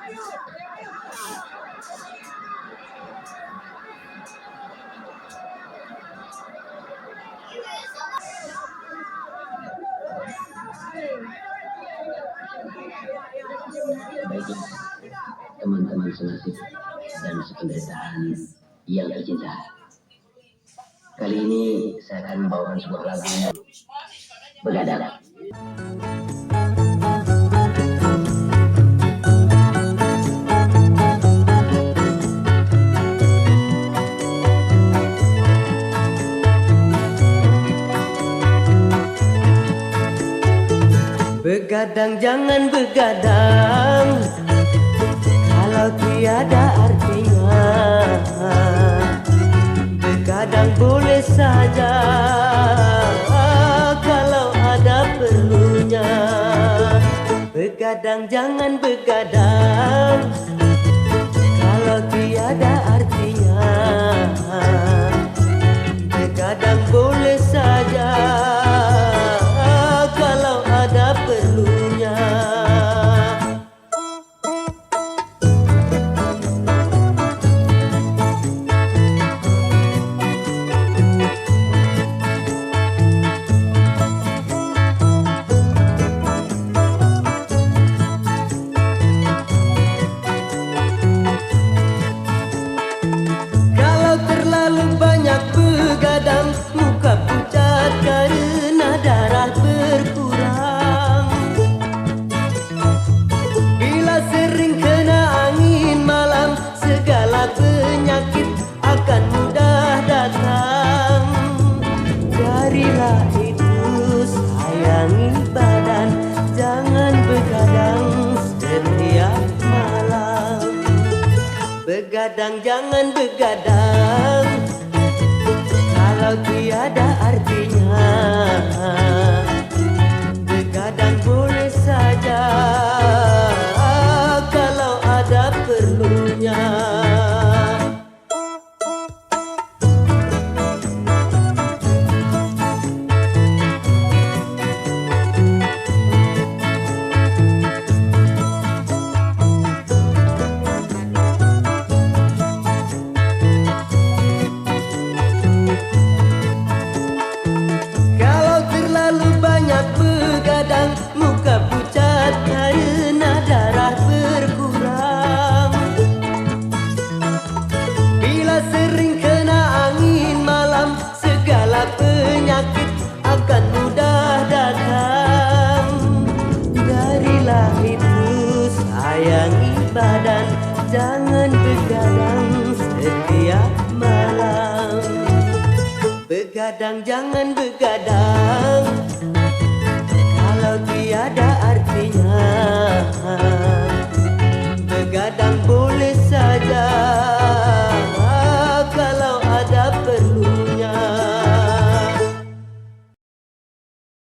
Baiklah, teman-teman senasib dan sependeritaan yang tercinta. Kali ini saya akan membawakan sebuah lagu Begadang. Begadang jangan begadang kalau tiada artinya. Begadang boleh saja kalau ada perlunya. Begadang jangan begadang kalau tiada artinya. Begadang boleh saja kalau ada perlunya. Kalau terlalu banyak begadang, muka pucat karena darah berkurang. Bila sering kena angin malam, segala penyakit akan mudah datang. Carilah itu, sayangi badan, jangan begadang setiap malam. Begadang jangan begadang kalau tiada artinya. Begadang boleh saja kalau ada perlunya. Kalau terlalu banyak begadang, muka pucat karena darah berkurang. Bila sering kena angin malam, segala penyakit akan mudah datang. Carilah itu, sayangi badan, jangan begadang setiap malam. Begadang jangan begadang